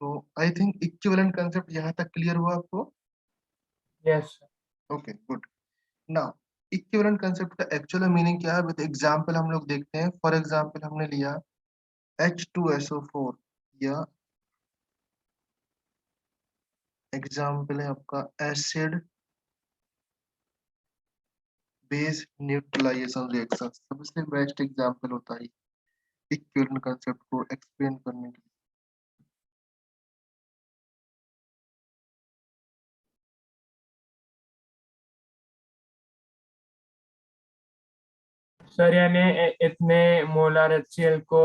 तो I think equivalent concept यहाँ तक क्लियर हुआ आपको? Yes okay good. Now equivalent concept का एक्चुअल मीनिंग क्या है विद एग्जांपल हम लोग देखते हैं। फॉर एग्जांपल हमने लिया H2SO4 या एग्जांपल है आपका एसिड बेस न्यूट्रलाइजेशन रिएक्शन, सबसे बेस्ट एग्जांपल होता है इक्विवेलेंट कंसेप्ट को एक्सप्लेन करने के लिए। सर, यानी इतने मोलर HCl को,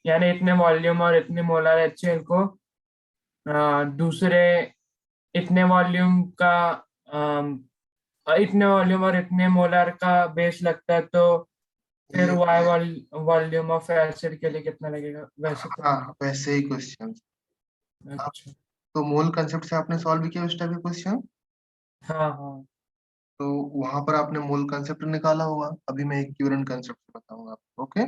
यानी इतने वॉल्यूम और इतने मोलर HCl को दूसरे इतने वॉल्यूम का इतने वॉल्यूम और इतने मोलर का बेस लगता है, तो फिर ये वाई वॉल्यूम ऑफ एसिड के लिए कितना लगेगा, वैसे हाँ क्वेश्चन। वैसे ही क्वेश्चन। अच्छा। तो मोल कंसेप्ट से आपने सॉल्व किया उस टाइप के क्वेश्चन, हाँ हाँ। तो वहां पर आपने मोल कंसेप्ट निकाला होगा। अभी मैं इक्विवेलेंट कंसेप्ट बताऊंगा आपको। Okay,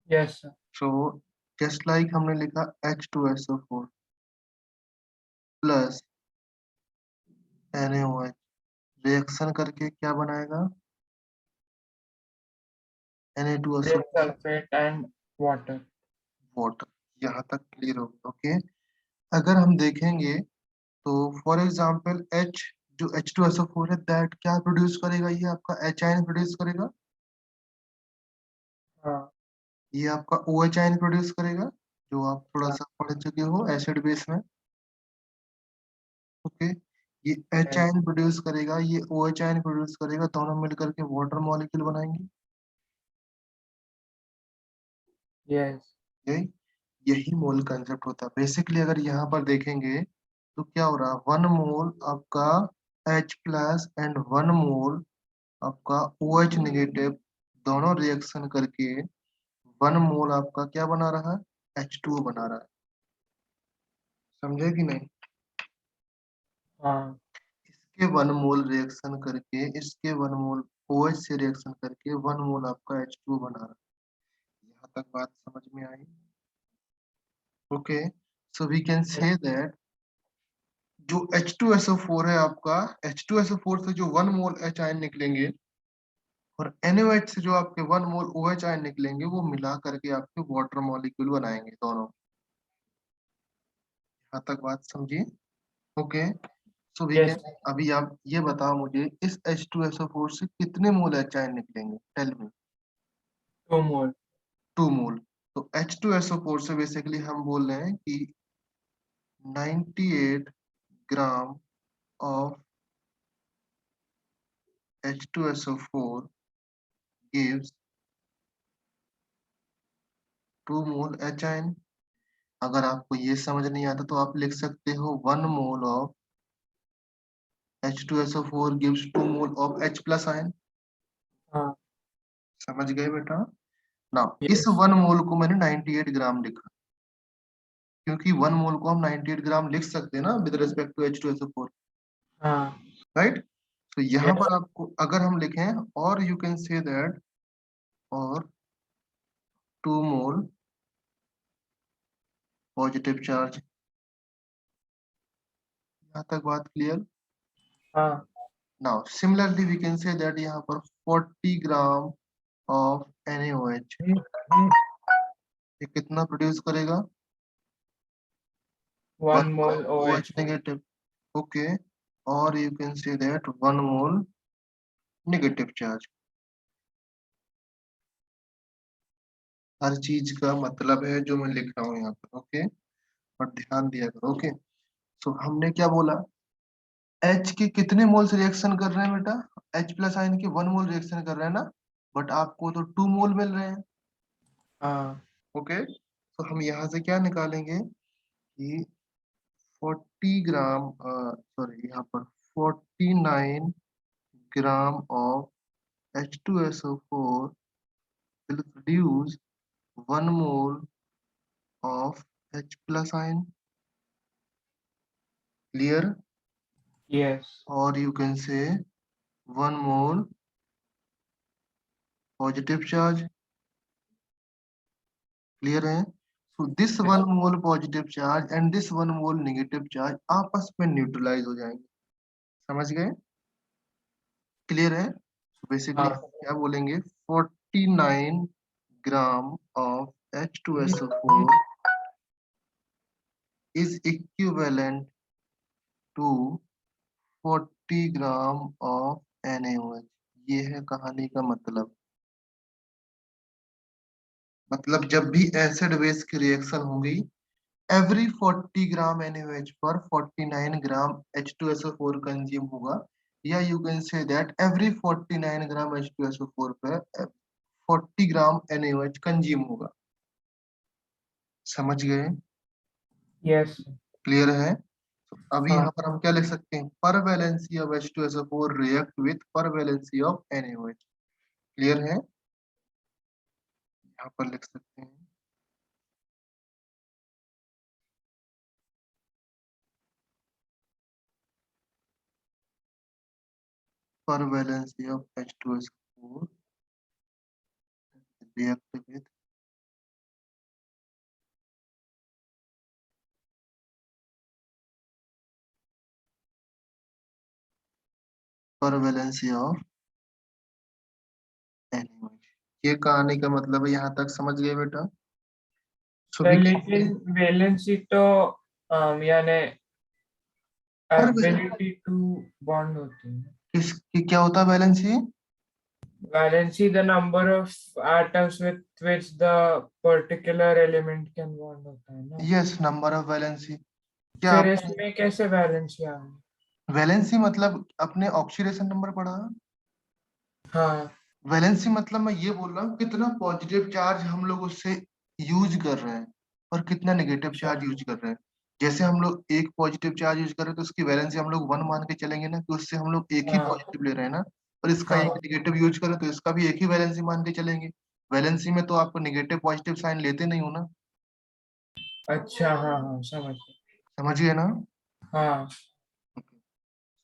yes sir. So just like हमने लिखा H2SO4 प्लस NaOH रिएक्शन करके क्या बनाएगा? Na2SO4 sulphate and water. Water. यहाँ तक क्लियर होगा। ओके, अगर हम देखेंगे तो फॉर एग्जांपल H जो H2SO4 है दैट क्या प्रोड्यूस करेगा? ये आपका H आयन प्रोड्यूस करेगा, हाँ। ये आपका OH आयन प्रोड्यूस करेगा, जो आप थोड़ा हाँ। सा पढ़ चुके हो एसिड बेस में। ओके, ये H यस। आयन प्रोड्यूस करेगा, ये OH आयन प्रोड्यूस करेगा, दोनों मिलकर के वाटर मॉलिक्यूल बनाएंगे। यस। यही यही मोल कंसेप्ट होता है बेसिकली। अगर यहाँ पर देखेंगे तो क्या हो रहा है, 1 मोल आपका H प्लस एंड 1 मोल आपका OH नेगेटिव, दोनों रिएक्शन करके 1 मोल आपका क्या बना रहा है? H2O बना रहा है। समझे कि नहीं? हाँ। इसके 1 मोल रिएक्शन करके, इसके 1 मोल OH से रिएक्शन करके 1 मोल आपका H2O बना रहा है। यहाँ तक बात समझ में आई? Okay, so we can say that जो H2SO4 है आपका, H2SO4 से जो 1 मोल H आयन निकलेंगे और NaOH से जो आपके 1 मोल OH आयन निकलेंगे, वो मिला करके आपके वाटर मॉलिक्यूल बनाएंगे दोनों। यहाँ तक बात समझिए? Okay, so we yes. Can, अभी आप ये बताओ मुझे इस H2SO4 से कितने मोल H आयन निकलेंगे? Tell me. 2 मोल। 2 मोल। तो H2SO4 से बेसिकली हम बोल रहे हैं कि 98 gram of H2SO4 gives 2 mole H ion. अगर आपको ये समझ नहीं आता तो आप लिख सकते हो 1 mole of H2SO4 gives 2 mole of H plus ion. हाँ। समझ गए बेटा? ना इस यस। 1 मोल को मैंने 98 ग्राम लिखा, क्योंकि 1 मोल को हम 98 ग्राम लिख सकते हैं ना विद रिस्पेक्ट टू H2SO4, हाँ। राइट? तो यहाँ यस। पर आपको अगर हम लिखें और यू कैन से दैट और 2 मोल पॉजिटिव चार्ज। यहाँ तक बात क्लियर? हाँ। Now similarly we can say that यहाँ पर 40 ग्राम ऑफ NaOH ये कितना प्रोड्यूस करेगा? 1 mole OH OH। Negative. Okay, और you can say that 1 mole negative charge. हर चीज का मतलब है जो मैं लिख रहा हूँ यहाँ पर। ओके, और ध्यान दिया करो। ओके, सो हमने क्या बोला? H के कितने मोल्स रिएक्शन कर रहे हैं बेटा? H प्लस आयन के 1 मोल रिएक्शन कर रहे हैं ना, बट आपको तो 2 मोल मिल रहे हैं। हाँ। ओके, तो हम यहाँ से क्या निकालेंगे कि 40 ग्राम, सॉरी यहाँ पर 49 gram of H2SO4 will produce 1 mole of H plus ion. Clear? Yes. Or you can say 1 mole positive charge. Clear है? So this one mole positive charge and this one mole negative charge आपस में neutralise हो जाएंगे। समझ गए? Clear है? Basically हाँ क्या बोलेंगे, 49 gram of H2SO4 is equivalent to 40 gram of NaOH। ये है कहानी का मतलब। मतलब जब भी एसिड बेस की रिएक्शन होगी, एवरी 40 ग्राम NaOH पर 49 ग्राम H2SO4 कंज्यूम होगा, या you can say that every 49 gram H2SO4 पर 40 ग्राम NaOH कंज्यूम होगा। समझ गए? यस। क्लियर है? तो अभी हाँ यहाँ पर हम क्या लिख सकते हैं, पर valency of H2SO4 react with पर वैलेंसी ऑफ NaOH। क्लियर है? यहाँ पर लिख सकते हैं per valency of H2SO4 react with per valency of NaOH। ये कहानी का मतलब है, यहाँ तक समझ गए बेटा? सो वी लेकिन वैलेंसी तो यानी पर एबिलिटी टू बॉन्ड होती है। किसकी क्या होता है valency? Valency the number of atoms with which the particular element can bond होता है ना। Yes, number of valency. क्या फिर आपने इसमें कैसे वैलेंसी आ गई? वैलेंसी मतलब अपने ऑक्सीडेशन नंबर पढ़ा? हाँ वैलेंसी मतलब मैं ये बोल रहा हूँ कितना पॉजिटिव चार्ज हम लोग उससे यूज कर रहे हैं और कितना नेगेटिव अच्छा। चार्ज यूज कर रहे हैं। जैसे हम लोग एक पॉजिटिव चार्ज यूज कर रहे हैं तो उसकी वैलेंसी हम लोग 1 मान के चलेंगे ना, कि उससे हम लोग एक ही हाँ पॉजिटिव ले रहे हैं ना। और इसका एक हाँ। नेगेटिव यूज करें तो इसका भी एक ही वैलेंसी मान के चलेंगे। वैलेंसी में तो आपको नेगेटिव पॉजिटिव साइन लेते नहीं हो ना। अच्छा हाँ हाँ समझ गया। समझ गए ना? हाँ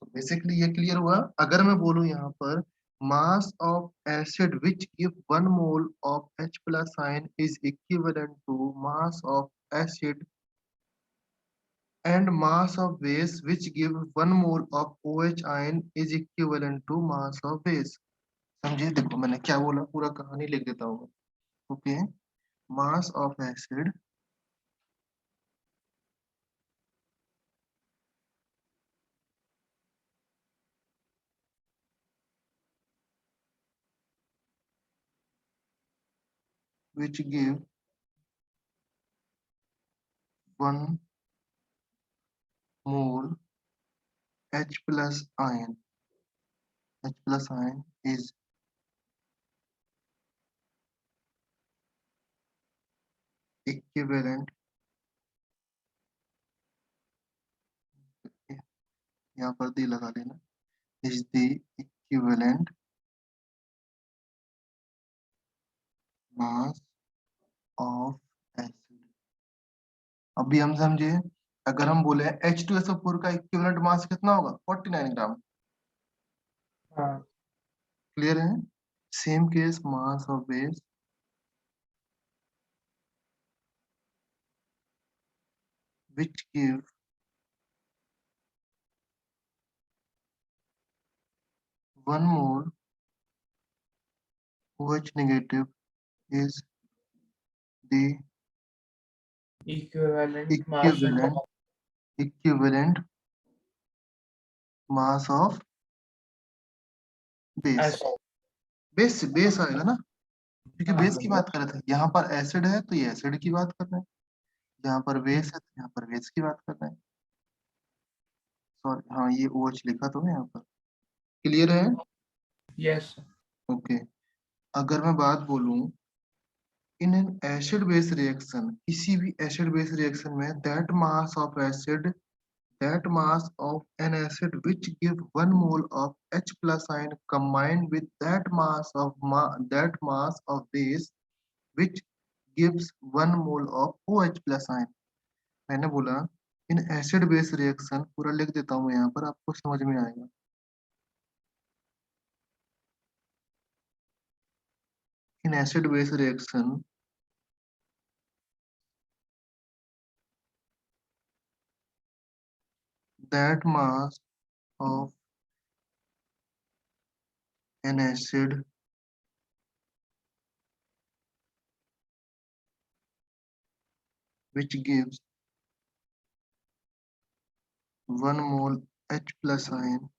बेसिकली ये क्लियर हुआ। अगर मैं बोलूं यहाँ पर mass of acid which give 1 mole of H plus ion is equivalent to mass of acid and mass of base which give 1 mole of OH ion is equivalent to mass of base. समझिए, देखो मैंने क्या बोला, पूरा कहानी लिख देता हूँ। Okay, mass of acid which give 1 mole H plus ion, H plus ion is equivalent, यहाँ पर दी लगा देना, is the equivalent mass of acid। अभी हम समझे, अगर हम बोले H2SO4 का इक्विवेलेंट मास कितना होगा, 49 ग्राम। हाँ। क्लियर है? Same case mass of base which give 1 mole OH negative is the equivalent mass equivalent equivalent mass of base. ऐसे। बेस बेस आएगा ना, क्योंकि हाँ बेस की बात कर रहे थे। यहाँ पर एसिड है तो ये एसिड की बात कर रहे हैं, यहाँ पर बेस है तो यहाँ पर बेस की बात कर रहे हैं। सॉरी, हाँ ये OH लिखा तो है यहाँ पर। क्लियर है? यस। ओके। अगर मैं बात बोलूं in an acid base reaction, किसी भी एसिड बेस रिएक्शन में that mass of acid, that mass of N acid which give 1 mole of H plus ion combined with that mass of base which gives 1 mole of OH plus ion. मैंने बोला in acid base reaction, पूरा लिख देता हूँ यहाँ पर, आपको समझ में आएगा। In acid base reaction that mass of an acid which gives 1 mole H plus ion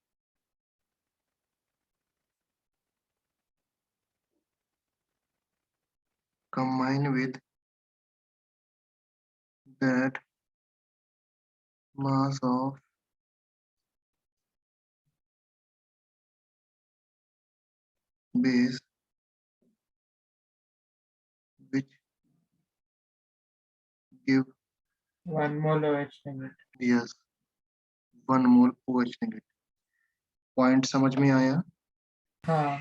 combined with that mass of base which give 1 mole OH negative. yes 1 mole OH negative. Point समझ में आया? हाँ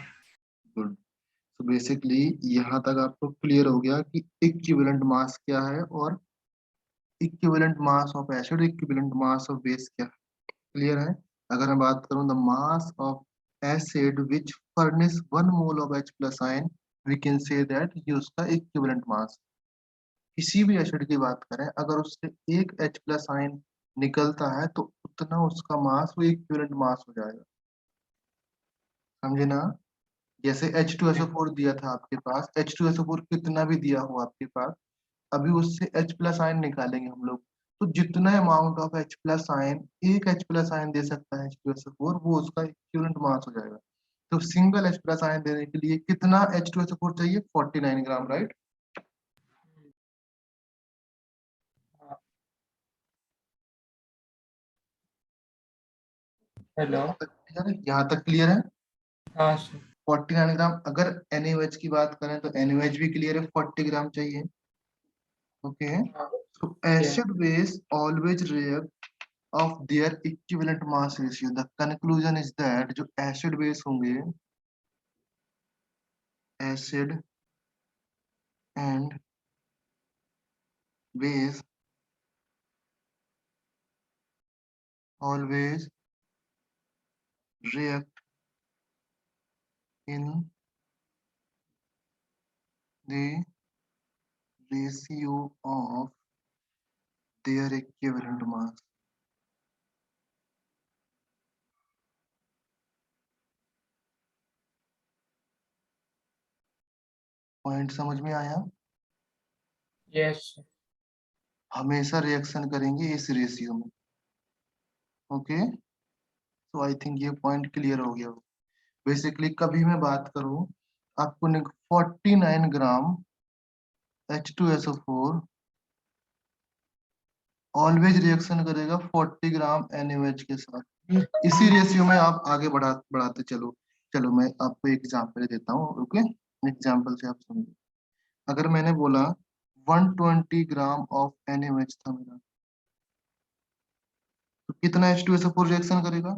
good. तो basically यहाँ तक आपको clear हो गया कि इक्विवेलेंट मास क्या है और equivalent mass of acid equivalent mass of base क्या है. क्लियर है? अगर मैं बात करूं the mass of acid which furnish 1 mole of H plus ion we can say that ये उसका इक्विवेलेंट मास. किसी भी एसिड की बात करें अगर उससे एक H प्लस आयन निकलता है तो उतना उसका मास वो इक्विवेलेंट मास हो जाएगा. समझे ना? जैसे H2SO4 दिया था आपके पास, H2SO4 कितना भी दिया हो आपके पास, अभी उससे H प्लस आयन निकालेंगे हम लोग तो जितना amount of H plus ion एक H प्लस आयन दे सकता है H2SO4 वो उसका इक्विवेलेंट मास हो जाएगा. तो सिंगल H प्लस आयन देने के लिए कितना H2SO4 चाहिए? 49 ग्राम, राइट? हेलो. यहाँ तक क्लियर है? हाँ सर. 49 ग्राम. अगर NaOH की बात करें तो NaOH भी क्लियर है, 40 ग्राम चाहिए. Okay. So Yeah. acid base always react of their equivalent mass ratio. The conclusion is that जो acid base होंगे, acid and base always react in the ratio of their equivalent mass. Point समझ में आया? Yes sir. हमेशा reaction करेंगे इस ratio में. Okay. तो आई थिंक ये पॉइंट क्लियर हो गया. बेसिकली कभी मैं बात करूं आपको 49 ग्राम H2SO4 ऑलवेज रिएक्शन करेगा 40 ग्राम NaOH के साथ. इसी रेशियो में आप आगे बढ़ाते चलो. चलो मैं आपको एग्जांपल देता हूँ. ओके. एग्जांपल से आप समझो. अगर मैंने बोला 120 ग्राम ऑफ NaOH था मेरा तो कितना H2SO4 रिएक्शन करेगा?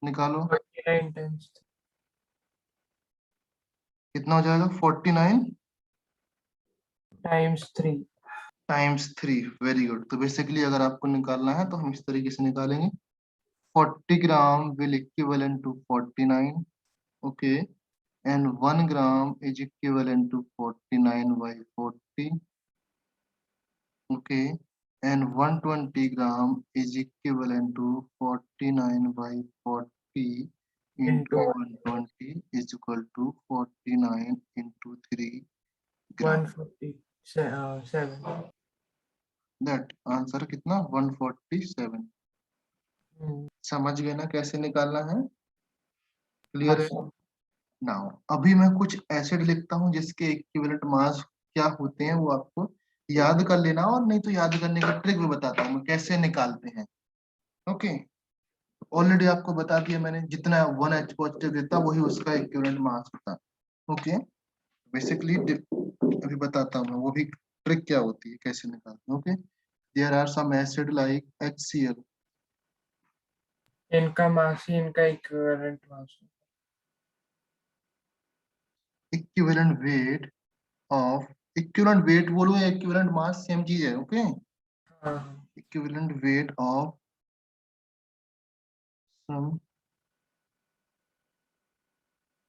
निकालो. 49 times कितना हो जाएगा? 49 times 3. टाइम्स 3. Very good. तो बेसिकली अगर आपको निकालना है तो हम इस तरीके से निकालेंगे. 40 ग्राम will equivalent to 49. Okay. And 1 gram is equivalent to 49 by 40. Okay. And 120 gram is equivalent to 49 by 40 into Into 120 is equal to 49 into 3 gram. 147. That answer कितना? 147. समझ गए ना कैसे निकालना है? हाँ क्लियर है? सर. नाउ अभी मैं कुछ एसिड लिखता हूँ जिसके इक्विवेलेंट मास क्या होते हैं वो आपको याद कर लेना और नहीं तो याद करने का ट्रिक भी बताता हूँ मैं कैसे निकालते हैं. ओके. ऑलरेडी आपको बता दिया मैंने जितना 1H पॉजिटिव देता वही उसका इक्विवेलेंट मास होता. ओके. बेसिकली अभी बताता हूँ मैं वो भी ट्रिक क्या होती है कैसे निकालते हैं. Okay. There are some acid like HCl. इनका मास ही इनका equivalent mass. Equivalent weight of equivalent weight बोलो या इक्विवेलेंट मास सेम चीज है. ओके. हाँ. equivalent weight of some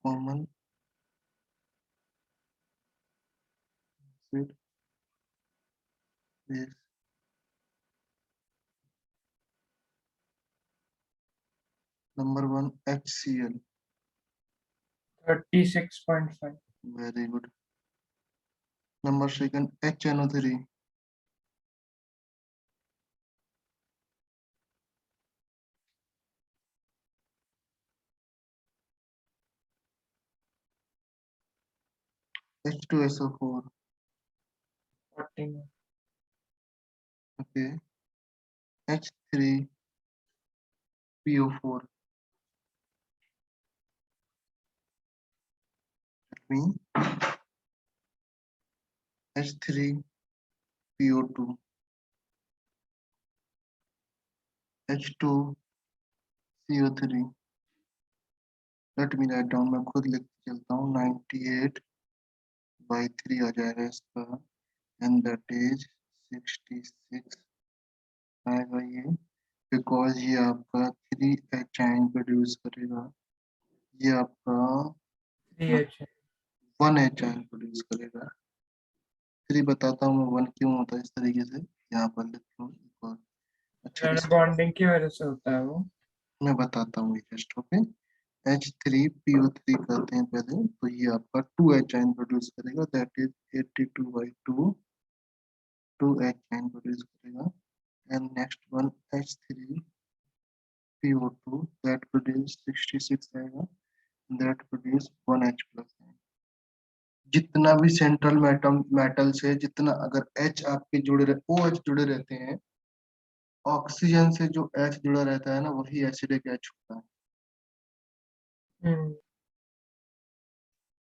common acid base number 1 HCl, 36.5. Very good. Number second HNO3, H2SO4, 49. Okay, H3PO4, mean H3PO2, H2CO3, let me write down, मैं खुद लिख चलता हूँ, 98/3 आ जाएगा इसका, एंड दैट इज 66 आएगा ये, बिकॉज ये आपका 3 एच प्रोड्यूस करेगा, ये आपका 3H. 1 एच प्रोड्यूस करेगा। 3 बताता हूँ मैं 1 क्यों होता है इस तरीके से, यहाँ पर लिखता हूँ एक और। अच्छा बॉन्डिंग की वजह से होता है वो। मैं बताता हूँ जस्ट, ओके। H3PO3 करते हैं पहले, तो ये आपका 2 H प्रोड्यूस करेगा, दैट इज 82/2, 2 H प्रोड्यूस करेगा, and next one H3PO2, that produce 66 आएगा, दैट प्रोड्यूस 1H प्लस। जितना भी सेंट्रल मेटल से जितना अगर H आपके जुड़े रहे, OH जुड़े रहते हैं, ऑक्सीजन से जो H जुड़ा रहता है ना, वही एसिडिक H होता है। हम्म।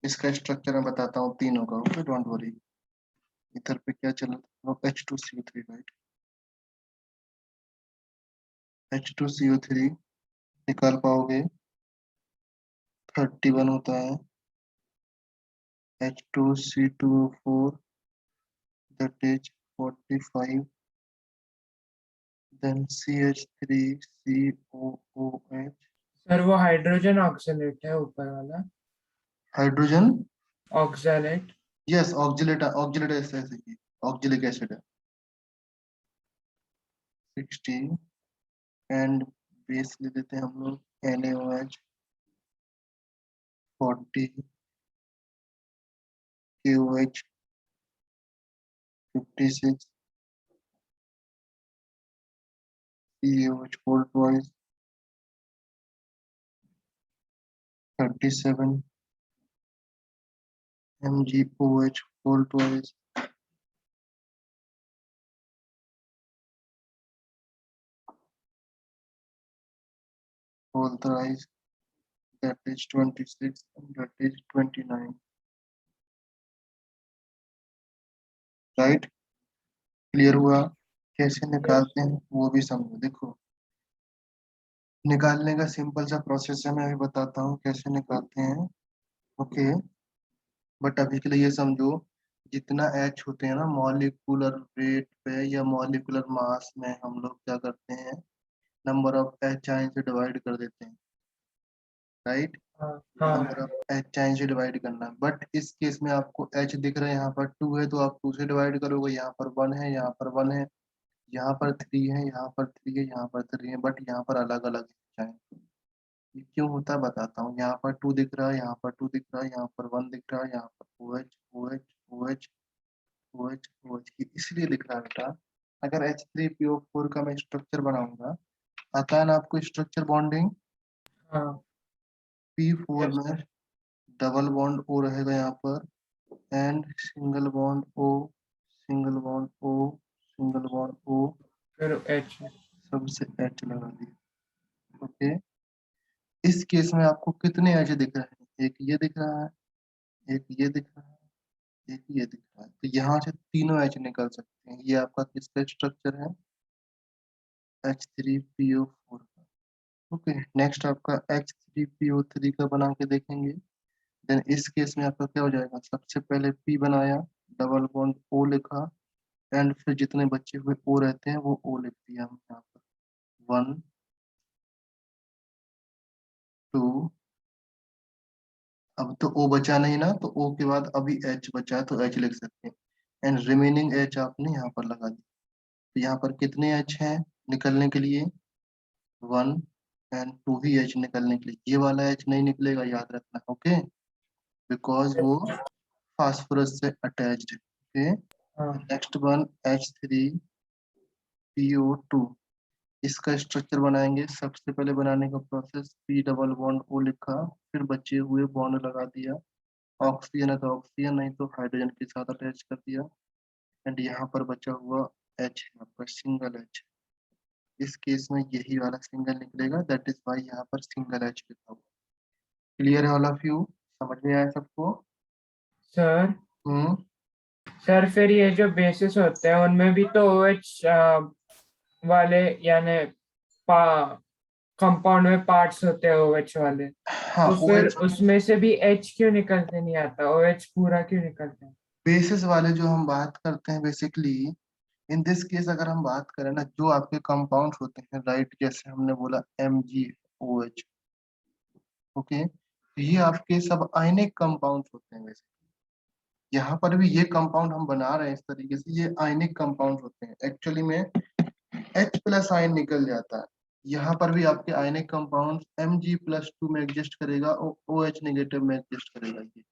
इसका स्ट्रक्चर मैं बताता हूँ तीनों का, ओके, डोंट वरी। इधर पे क्या चला था, H2CO3, राइट। H2CO3 निकाल पाओगे, 31 होता है। H2C2O4, that is 45, then CH3COOH, sir वो हाइड्रोजन ऑक्सीलेट है ऊपर वाला। Hydrogen, oxalate. Yes, oxalate, oxalate ऐसे ही, ऑक्जिलिक एसिड है, 60, एंड बेस ले लेते हैं हम लोग, NaOH, 40, KOH, 56, CaOH whole twice, 37, MgOH whole twice, whole thrice, that is 26, and that is 29, right. Clear हुआ? कैसे निकालते हैं वो भी समझो, देखो निकालने का सिंपल सा प्रोसेस है, मैं अभी बताता हूँ कैसे निकालते हैं, ओके। बट अभी के लिए ये समझो, जितना एच होते हैं ना मॉलिक्यूलर वेट पे या मॉलिक्यूलर मास में, हम लोग क्या करते हैं, नंबर ऑफ एच आयन से डिवाइड कर देते हैं, राइट। हाँ हाँ। नंबर ऑफ एच आयन से डिवाइड करना, बट इस केस में आपको एच दिख रहा है, यहाँ पर 2 है तो आप 2 से डिवाइड करोगे, यहाँ पर 1 है, यहाँ पर 1 है, यहाँ पर 3 है, यहाँ पर 3 है, यहाँ पर 3 है, बट यहाँ पर अलग अलग है। ये क्यों होता है बताता हूँ, यहाँ पर 2 दिख रहा है, यहाँ पर 2 दिख रहा है, यहाँ पर 1 दिख रहा है, यहाँ पर OH OH OH OH OH, ये इसलिए लिख रहा है बेटा। अगर H3PO4 का मैं स्ट्रक्चर बनाऊंगा, आता है ना आपको स्ट्रक्चर बॉन्डिंग, हाँ। P4 यस में सर। डबल बॉन्ड O रहेगा यहाँ पर, and single bond O, single bond O, single bond O, फिर H। सबसे H लगा दिया, ओके। इस केस में आपको कितने H दिख रहे हैं, एक ये दिख रहा है, एक ये दिख रहा है, एक ये दिख रहा है, तो यहाँ से तीनों H निकल सकते हैं। ये आपका किसका स्ट्रक्चर है, H3PO4 का, ओके। नेक्स्ट आपका H3PO3 का बना के देखेंगे। देन इस केस में आपका क्या हो जाएगा, सबसे पहले P बनाया, डबल बॉन्ड O लिखा, एंड फिर जितने बचे हुए O रहते हैं वो O लिख दिया हम यहाँ पर, 1 2, अब तो O बचा नहीं ना, तो O के बाद अभी H बचा है तो H लिख सकते हैं, एंड रिमेनिंग H आपने यहाँ पर लगा दी। तो यहाँ पर कितने H हैं निकलने के लिए, 1 N2 ही H निकलने के लिए, ये वाला H नहीं निकलेगा, याद रखना। ओके, बिकॉज वो फास्फोरस से अटैच्ड है। ओके, हाँ नेक्स्ट वन H3PO2। इसका स्ट्रक्चर बनाएंगे। सबसे पहले बनाने का process, P double bond O लिखा, फिर बचे हुए बॉन्ड लगा दिया। ऑक्सीजन है तो ऑक्सीजन, नहीं तो हाइड्रोजन के साथ अटैच कर दिया। एंड यहाँ पर बचा हुआ H है आपका, सिंगल H। इस केस में यही वाला सिंगल निकलेगा, दैट इज वाई यहाँ पर सिंगल H लिखा हुआ। क्लियर है ऑल ऑफ यू? समझ में आया सबको? सर। हम्म। सर फिर ये जो बेसिस होते हैं उनमें भी तो OH वाले यानी कंपाउंड में पार्ट्स होते हैं OH वाले, हाँ, तो फिर OH उसमें से भी H क्यों निकलते नहीं आता, OH पूरा क्यों निकलता है? बेसिस वाले जो हम बात करते हैं बेसिकली, इन दिस केस अगर हम बात करें ना, जो आपके कंपाउंड्स होते हैं राइट, जैसे हमने बोला MgOH। ओके, ये आपके सब आयनिक कंपाउंड्स होते हैं। वैसे यहाँ पर भी ये कंपाउंड हम बना रहे हैं इस तरीके से, ये आयनिक कंपाउंड होते हैं। एक्चुअली में H प्लस आयन निकल जाता है। यहाँ पर भी आपके आयनिक कंपाउंड Mg+2 में एग्जिस्ट करेगा और OH नेगेटिव में एग्जिस्ट करेगा। ये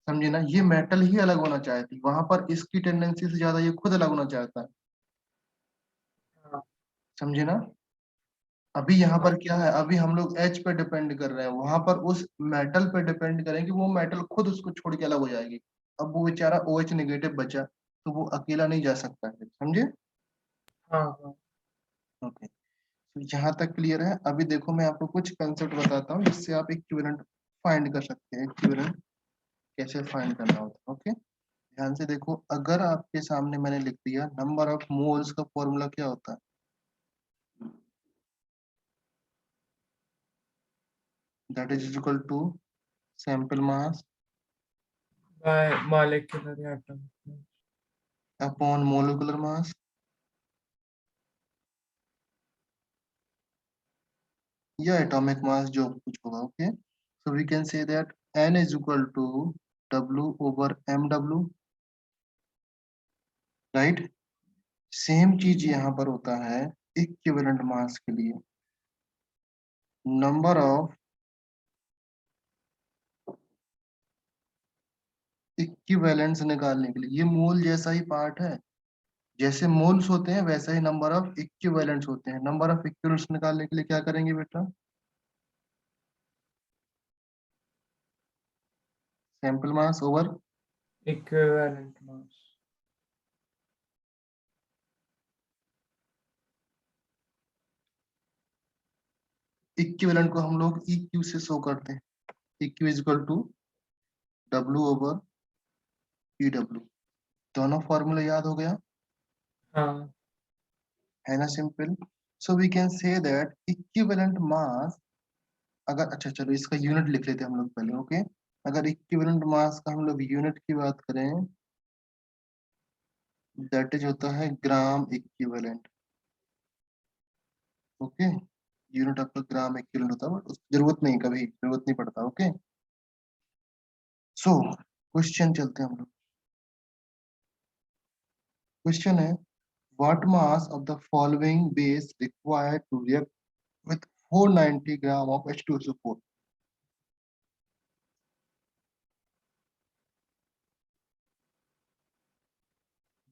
समझे ना, ये मेटल ही अलग होना चाहती, वहां पर इसकी टेंडेंसी से ज्यादा ये खुद अलग होना चाहता है। हाँ समझे ना? अभी यहाँ हाँ पर क्या है, अभी हम लोग H पे डिपेंड कर रहे हैं, वहां पर उस मेटल पे डिपेंड करेंगे, वो मेटल खुद उसको छोड़ के अलग हो जाएगी। अब वो बेचारा OH नेगेटिव बचा, तो वो अकेला नहीं जा सकता है। समझे? हाँ हाँ। ओके, तो यहाँ तक क्लियर है। अभी देखो मैं आपको कुछ कंसेप्ट बताता हूँ जिससे आप इक्विवेलेंट फाइंड कर सकते हैं। इक्विवेलेंट कैसे फाइंड करना होता है? ओके, ध्यान से देखो। अगर आपके सामने मैंने लिख दिया नंबर ऑफ मोल्स का फॉर्मूला क्या होता है, that is equal to sample mass by molecular या एटॉमिक। अपॉन मोलिकुलर मास या एटॉमिक मास, जो कुछ होगा। Okay, so we can say that N is equal to W/mW, right? Same चीज यहाँ पर होता है इक्विवेलेंट मास के लिए। नंबर ऑफ इक्विवेलेंट्स निकालने के लिए, ये मोल जैसा ही पार्ट है। जैसे मोल्स होते हैं वैसे ही नंबर ऑफ इक्विवेलेंट्स होते हैं। नंबर ऑफ इक्विवेलेंट्स निकालने के लिए क्या करेंगे बेटा? Sample mass over equivalent mass. Equivalent को हम लोग EQ से शो करते हैं। EQ is equal to W/PW। दोनों फॉर्मूला याद हो गया हाँ है ना? Simple. So we can say that equivalent mass, अगर अच्छा चलो इसका यूनिट लिख लेते हैं हम लोग पहले। ओके, अगर इक्विवेलेंट मास का हम लोग यूनिट की बात करें, दैट इज होता है ग्राम इक्विवेलेंट। ओके, यूनिट आपका ग्राम इक्विवेलेंट होता है, बट उसकी जरूरत नहीं, कभी जरूरत नहीं पड़ता। ओके, सो क्वेश्चन चलते हैं हम लोग। क्वेश्चन है, what mass of the following base required to react with 490 gram of H2SO4?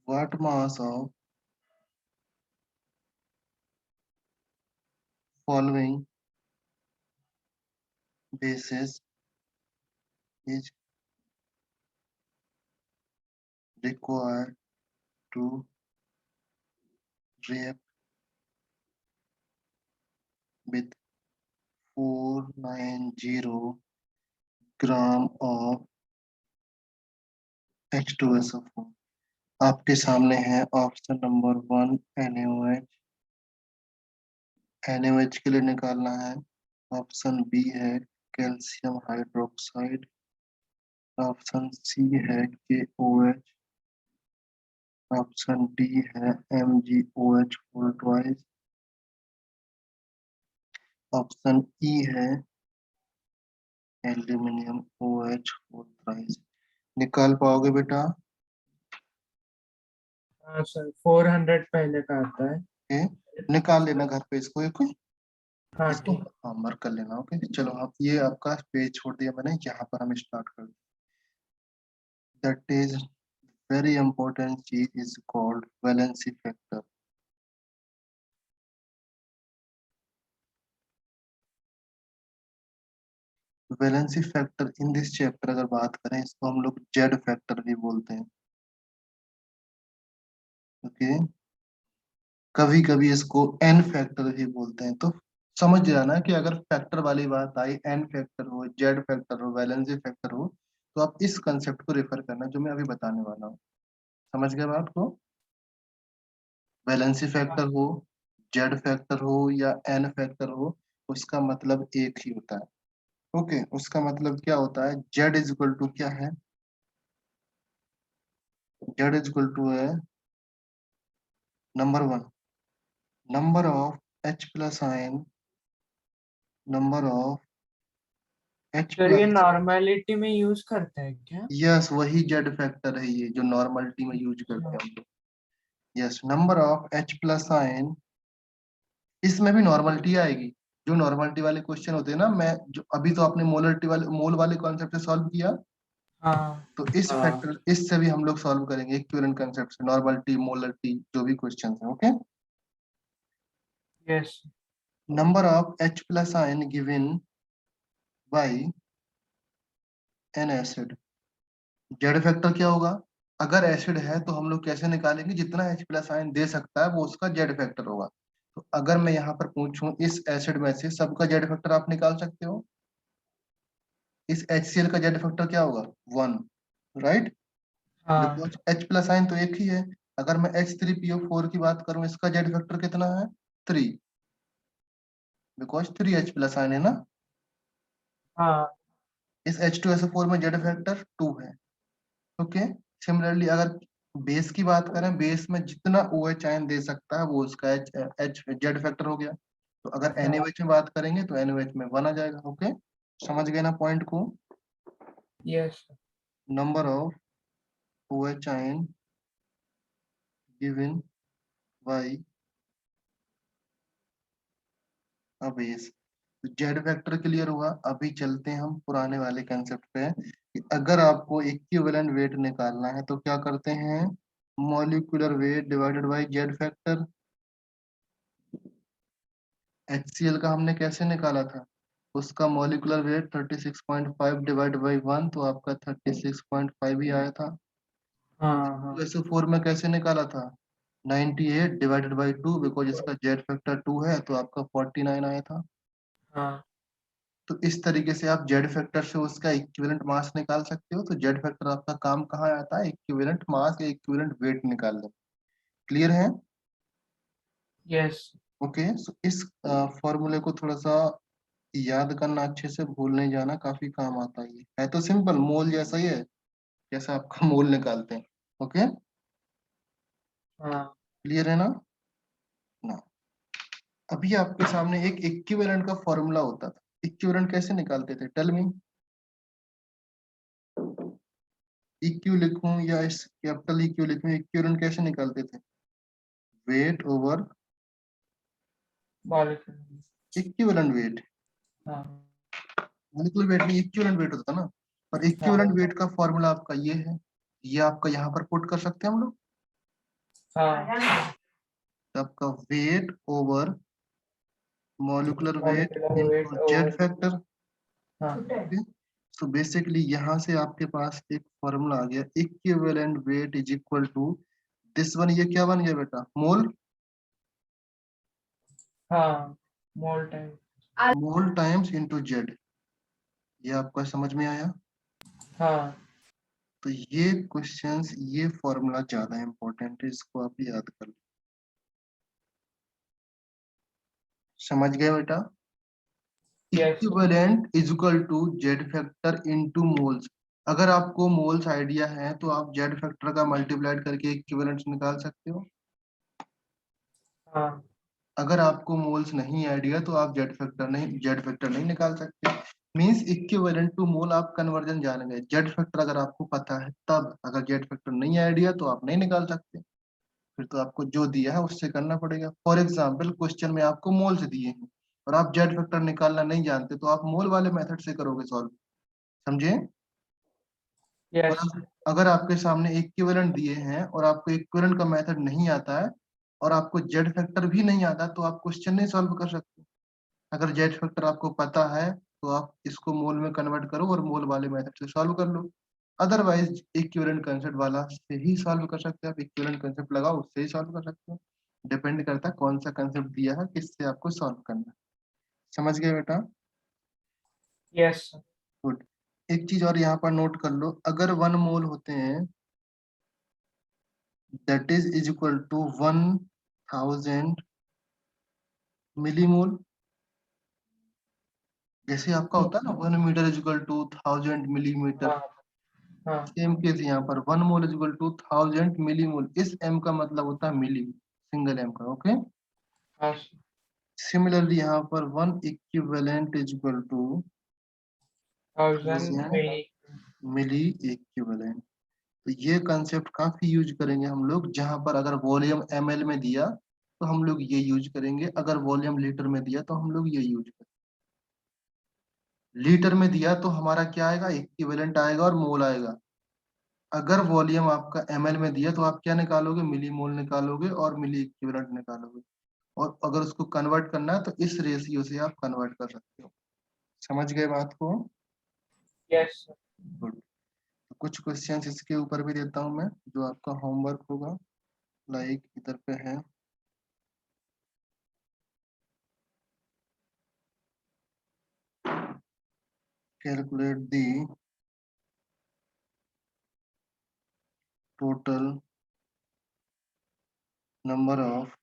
What mass of following bases is required to react with 490 gram of H2SO4? आपके सामने है ऑप्शन नंबर 1 NaOH। NaOH के लिए निकालना है। Option B है calcium hydroxide. Option C है KOH। Option D है MgOH whole twice. Option E है एल्यूमिनियम OH होल थ्राइस। निकाल पाओगे बेटा? हाँ सर, 400 पहले का आता है। ये निकाल लेना घर पे इसको एक। हाँ इसको ठीक। हाँ मार्क कर लेना। ओके चलो, आप ये आपका पेज छोड़ दिया मैंने, यहाँ पर हम स्टार्ट कर दैट इज वेरी इंपॉर्टेंट चीज is called valency factor. Valency factor in this chapter अगर बात करें, इसको हम लोग जेड फैक्टर भी बोलते हैं। ओके, कभी कभी इसको एन फैक्टर भी बोलते हैं। तो समझ जाना कि अगर फैक्टर वाली बात आई, एन फैक्टर हो, जेड फैक्टर हो, वैलेंसी फैक्टर हो, तो आप इस कंसेप्ट को रेफर करना जो मैं अभी बताने वाला हूँ। समझ गए बात को? वैलेंसी फैक्टर हो, जेड फैक्टर हो या एन फैक्टर हो, उसका मतलब एक ही होता है। ओके, उसका मतलब क्या होता है? जेड इज इक्वल टू क्या है? जेड इज इक्वल टू है number one, number of H plus ion, number of H sir ये प्लस। नॉर्मेलिटी में यूज करते हैं क्या? यस, वही जेड फैक्टर है ये जो नॉर्मलिटी में यूज करते अच्छा। हैं हम लोग। Yes, number of H plus ion, इसमें भी नॉर्मलिटी आएगी। जो नॉर्मलिटी वाले क्वेश्चन होते हैं ना, मैं जो अभी तो आपने मोलरिटी वाले मोल वाले कॉन्सेप्ट से सॉल्व किया, हाँ। तो इस फैक्टर इससे भी हम लोग सॉल्व करेंगे इक्विवेलेंट कंसेप्ट से, नॉर्मलिटी मोलरिटी जो भी क्वेश्चन है। Okay, yes. Number of H plus ion given by N acid. Z factor क्या होगा? अगर एसिड है तो हम लोग कैसे निकालेंगे? जितना एच प्लस आयन दे सकता है वो उसका जेड फैक्टर होगा। तो अगर मैं यहाँ पर पूछूं इस एसिड में से सबका जेड फैक्टर आप निकाल सकते हो। इस HCl का जेड फैक्टर क्या होगा? 1, राइट? हाँ। बिकॉज H प्लस आयन तो एक ही है। अगर मैं H3PO4 की बात करूं, इसका जेड फैक्टर कितना है? 3, बिकॉज 3H प्लस आयन है ना। हाँ। इस H2SO4 में जेड फैक्टर 2 है। ओके, सिमिलरली अगर बेस की बात करें, बेस में जितना OH आयन दे सकता है वो उसका एच जेड फैक्टर हो गया। तो अगर हाँ। NaOH में बात करेंगे तो NaOH में 1 आ जाएगा। ओके, समझ गए ना पॉइंट को? Yes. Number of OH ion given by a base. Z factor clear हुआ। अभी चलते हैं हम पुराने वाले कंसेप्ट पे कि अगर आपको इक्विवेलेंट वेट निकालना है तो क्या करते हैं? Molecular weight divided by Z factor. HCl का हमने कैसे निकाला था? उसका मॉलिक्यूलर वेट 36.5 डिवाइड बाई 1, तो आपका 36.5 ही आया था। हाँ। हाँ। SO4 में कैसे निकाला था? 98 डिवाइडेड बाई 2, बिकॉज इसका जेड फैक्टर 2 है तो आपका 49 आया था। हाँ। तो इस तरीके से आप जेड फैक्टर से उसका इक्विवेलेंट मास निकाल सकते हो। तो जेड फैक्टर आपका काम कहाँ आता है? इक्विवेलेंट मास या इक्विवेलेंट वेट निकालने। क्लियर है? यस। ओके, सो इस फॉर्मूले को थोड़ा सा याद करना, अच्छे से भूल नहीं जाना, काफी काम आता है। ये है तो सिंपल, मोल जैसा ही है, जैसे आपका मोल निकालते हैं। ओके, हाँ। क्लियर है ना? ना, अभी आपके सामने एक इक्विवेलेंट का फॉर्मूला होता था। इक्विवेलेंट कैसे निकालते थे? Tell me. इक्यू लिखूं या इस कैपिटल इक्यू लिखूं? इक्विवेलेंट कैसे निकालते थे? Weight over molecular. Equivalent weight. हाँ। मॉलिक्यूलर वेट में इक्विवेलेंट वेट होता था ना। और इक्विवेलेंट हाँ। वेट का फॉर्मूला आपका ये है। ये आपका यहाँ पर पुट कर सकते हैं हम लोग। हाँ। तो आपका weight over molecular weight molecular weight into Z over. Factor. हाँ। सो बेसिकली यहाँ से आपके पास एक फॉर्मूला आ गया, equivalent weight is equal to this one. ये क्या बन गया बेटा? मोल। हाँ। Mole time. Mole times into Z. ये आपका समझ में आया? हाँ। तो ये क्वेश्चंस, ये फॉर्मूला ज्यादा इंपॉर्टेंट है, इसको आप याद कर लो। समझ गए बेटा? Yes. Equivalent is equal to Z factor into moles. अगर आपको मोल्स आइडिया है तो आप जेड फैक्टर का मल्टीप्लाइड करके इक्विवेलेंट निकाल सकते हो। हाँ। अगर आपको मोल्स नहीं आइडिया तो आप जेड फैक्टर नहीं निकाल सकते। मींस इक्विवेलेंट टू मोल आप कन्वर्जन जान गए। जेड फैक्टर अगर आपको पता है तब, अगर जेड फैक्टर नहीं आइडिया तो आप नहीं निकाल सकते। फिर तो आपको जो दिया है उससे करना पड़ेगा। फॉर एग्जाम्पल क्वेश्चन में आपको मोल्स दिए हैं, और आप जेड फैक्टर निकालना नहीं जानते तो आप मोल वाले मेथड से करोगे सॉल्व, समझे। और यस अगर आपके सामने इक्विवेलेंट दिए हैं और आपको इक्विवेलेंट का मेथड नहीं आता है और आपको जेड फैक्टर भी नहीं आता तो आप क्वेश्चन नहीं सॉल्व कर सकते। अगर जेड फैक्टर आपको पता है तो आप इसको मोल में कन्वर्ट करो और मोल वाले मेथड से सॉल्व कर लो। अदरवाइज इक्विवेलेंट कंसेप्ट वाला से ही सॉल्व कर सकते हैं, आप इक्विवेलेंट कंसेप्ट लगाओ उससे ही सॉल्व कर सकते हो। डिपेंड करता है कौन सा कंसेप्ट दिया है किससे आपको सॉल्व करना है। समझ गए बेटा? Yes good. एक चीज और यहाँ पर नोट कर लो, अगर 1 मोल होते हैं that is equal to 1000 millimole. जैसे आपका होता है ना 1 metre is equal to 1000 millimetre, हाँ हाँ सेम केस यहाँ पर 1 mole is equal to 1000 millimole. इस m का मतलब होता है मिली, सिंगल m का, ओके। हाँ सिमिलरली यहाँ पर 1 equivalent is equal to 1000 1000 milli milli equivalent. तो ये कंसेप्ट काफी यूज करेंगे हम लोग, जहां पर अगर वॉल्यूम ml में दिया तो हम लोग ये यूज करेंगे, अगर वॉल्यूम लीटर में दिया तो हम लोग ये यूज करेंगे। लीटर में दिया तो हमारा क्या आएगा, इक्विवेलेंट आएगा और मोल आएगा। अगर वॉल्यूम आपका ml में दिया तो आप क्या निकालोगे, मिली मोल निकालोगे और मिली इक्विवेलेंट निकालोगे। और अगर उसको कन्वर्ट करना है तो इस रेशियो से आप कन्वर्ट कर सकते हो। समझ गए बात को? Yes good. तो कुछ क्वेश्चंस इसके ऊपर भी देता हूं मैं जो आपका होमवर्क होगा। लाइक इधर पे है, calculate the total number of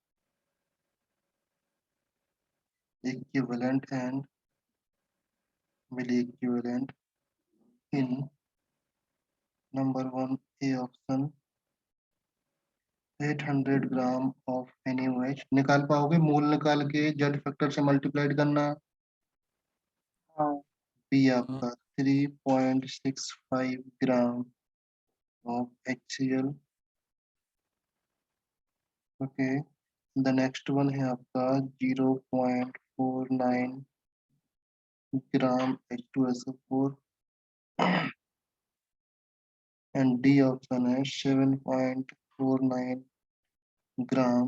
equivalent and milli equivalent in number 1 A option 800 gram of NaOH। निकाल पाओगे? मोल निकाल के जेड फैक्टर से मल्टीप्लाइड करना। हाँ बी आपका 3.65 gram of HCl, okay. The next one है आपका 0.49 ग्राम H2SO4 एंड डी ऑप्शन है 7.49 ग्राम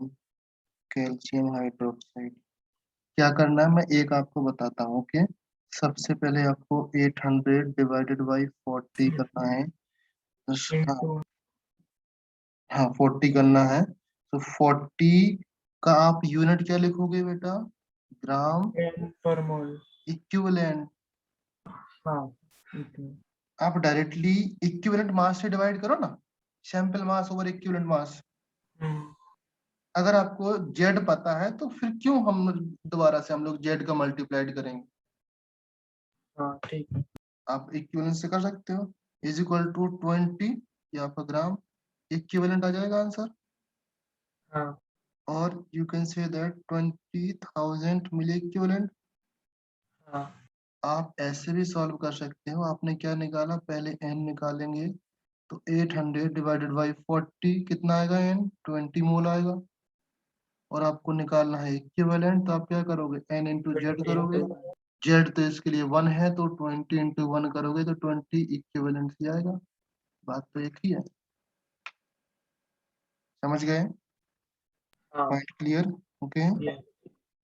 कैल्शियम हाइड्रोक्साइड। क्या करना है मैं एक आपको बताता हूँ, ओके। सबसे पहले आपको 800 डिवाइडेड बाई 40 करना है। हाँ, इनटू हाँ 40 करना है। तो 40 का आप यूनिट क्या लिखोगे बेटा, ग्राम 10 पर मोल इक्विवेलेंट। हाँ into आप डायरेक्टली इक्विवेलेंट मास से डिवाइड करो ना, sample mass over equivalent mass. हम्म, अगर आपको जेड पता है तो फिर क्यों हम दोबारा से हम लोग जेड का मल्टीप्लाइड करेंगे। हाँ ठीक है आप इक्विवेलेंट से कर सकते हो, इज इक्वल टू 20 या पर ग्राम इक्विवेलेंट आ जाएगा आंसर। हाँ और you can say that 20,000 milli equivalent. हाँ आप ऐसे भी सॉल्व कर सकते हो, आपने क्या निकाला, पहले n निकालेंगे तो 800 डिवाइडेड बाई 40 कितना आएगा, n 20 मोल आएगा। और आपको निकालना है इक्विवेलेंट तो आप क्या करोगे, n इंटू जेड 20 करोगे। into जेड तो इसके लिए 1 है तो 20 इंटू 1 करोगे तो 20 इक्विवेलेंट ही आएगा। बात तो एक ही है, समझ गए? हाँ पॉइंट क्लियर? ओके। ये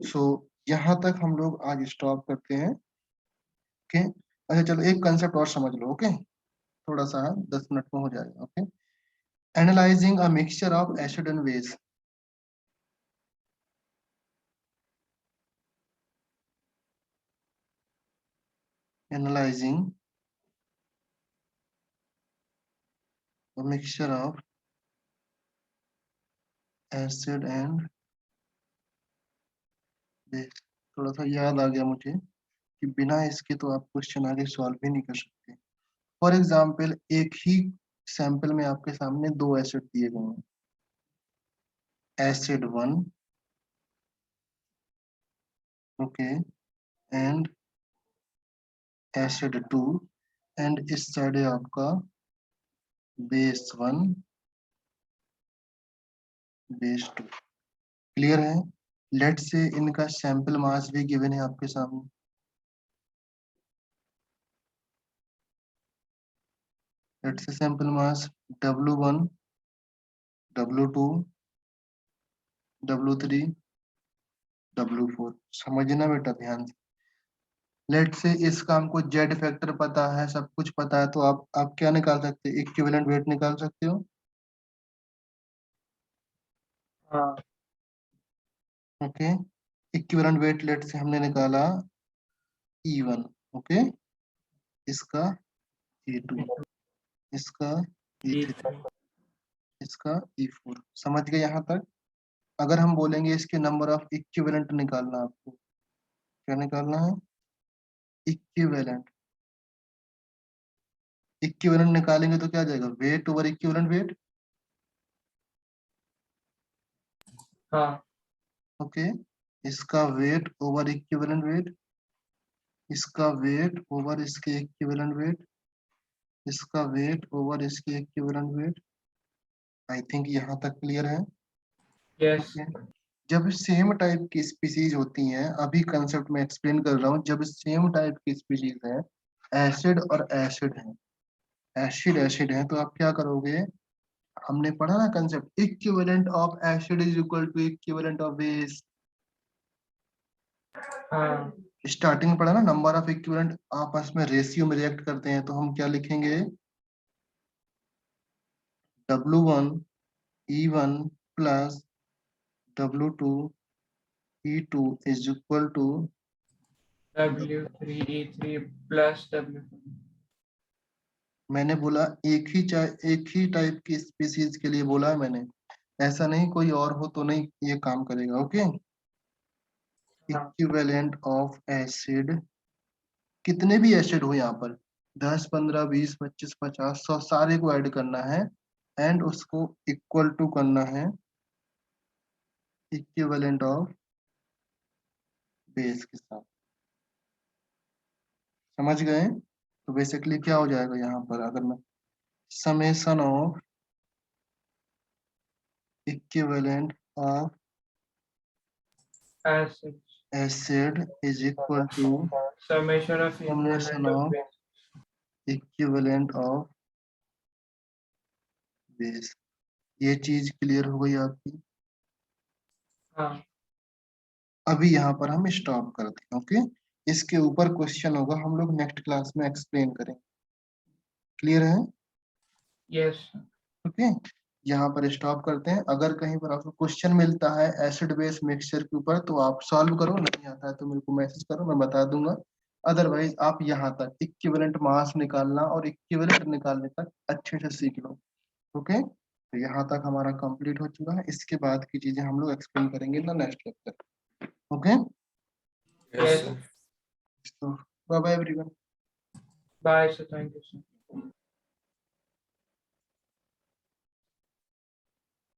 सो यहाँ तक हम लोग आज स्टॉप करते हैं, ओके। अच्छा चलो एक कंसेप्ट और समझ लो, ओके। थोड़ा सा है, 10 मिनट में हो जाएगा, okay. Analysing a mixture of acid and base. Analysing a mixture of acid and base. थोड़ा सा याद आ गया मुझे कि बिना इसके तो आप क्वेश्चन आगे सॉल्व ही नहीं कर सकते। फॉर एग्जाम्पल एक ही सैंपल में आपके सामने दो एसिड दिए गए हैं, acid 1, okay, and acid 2, and इस साइड है आपका बेस 1, बेस 2। क्लियर है? लेट से इनका सैंपल मास भी गिवन है आपके सामने। लेट से सैंपल मास W1, W2, W3, W4। समझना बेटा ध्यान से। लेट से इस काम को जेड फैक्टर पता है, सब कुछ पता है, तो आप क्या निकाल सकते हैं, इक्विवेलेंट वेट निकाल सकते हो। हाँ ओके, इक्विवेलेंट वेट लेट से हमने निकाला E1। ओके, इसका E2, इसका E3, इसका E4। समझ गए यहाँ तक। अगर हम बोलेंगे इसके नंबर ऑफ इक्विवेलेंट निकालना, आपको क्या निकालना है, इक्विवेलेंट। इक्विवेलेंट निकालेंगे तो क्या आ जाएगा, वेट ओवर इक्विवेलेंट वेट। हाँ ओके, इसका वेट ओवर इक्विवेलेंट वेट, इसका वेट ओवर इसके इक्विवेलेंट वेट, इसका वेट ओवर इसके इक्विवेलेंट वेट। आई थिंक यहाँ तक क्लियर है। यस ओके, जब सेम टाइप की स्पीसीज होती हैं, अभी कंसेप्ट में एक्सप्लेन कर रहा हूँ, जब सेम टाइप की स्पीसीज है, एसिड और एसिड है, एसिड एसिड है, तो आप क्या करोगे, हमने पढ़ा ना concept, equivalent of acid is equal to equivalent of base. हाँ स्टार्टिंग में पढ़ा ना, नंबर ऑफ इक्विवेलेंट आपस में रेशियो में रिएक्ट करते हैं, तो हम क्या लिखेंगे, W1 E1 plus W2 E2 is equal to, W3E3 plus W4। मैंने बोला एक ही टाइप की स्पीसीज के लिए बोला है मैंने, ऐसा नहीं कोई और हो तो नहीं ये काम करेगा। ओके, हाँ इक्विवेलेंट ऑफ एसिड, कितने भी एसिड हो यहाँ पर, 10, 15, 20, 25, 50, 100, सारे को ऐड करना है एंड उसको इक्वल टू करना है इक्विवेलेंट ऑफ बेस के साथ। समझ गए। तो बेसिकली क्या हो जाएगा यहाँ पर, अगर मैं summation of equivalent of acid acid is equal to summation of summation equivalent of of base. Equivalent of base. ये चीज क्लियर हो गई आपकी। हाँ अभी यहाँ पर हम स्टॉप करते हैं। ओके, इसके ऊपर क्वेश्चन होगा, हम लोग नेक्स्ट क्लास में एक्सप्लेन करेंगे। क्लियर है। यस ओके, यहाँ पर स्टॉप करते हैं। अगर कहीं पर आपको क्वेश्चन मिलता है एसिड बेस मिक्सचर के ऊपर तो आप सॉल्व करो, नहीं आता है तो मेरे को मैसेज करो, मैं बता दूंगा। अदरवाइज आप यहाँ तक इक्विवेलेंट मास निकालना और इक्विवेलेंट निकालने तक अच्छे से सीख लो। ओके, तो यहाँ तक हमारा कंप्लीट हो चुका है। इसके बाद की चीजें हम लोग एक्सप्लेन करेंगे ना नेक्स्ट लेक्चर। ओके, यस तो bye bye everyone. Bye sir thank you sir.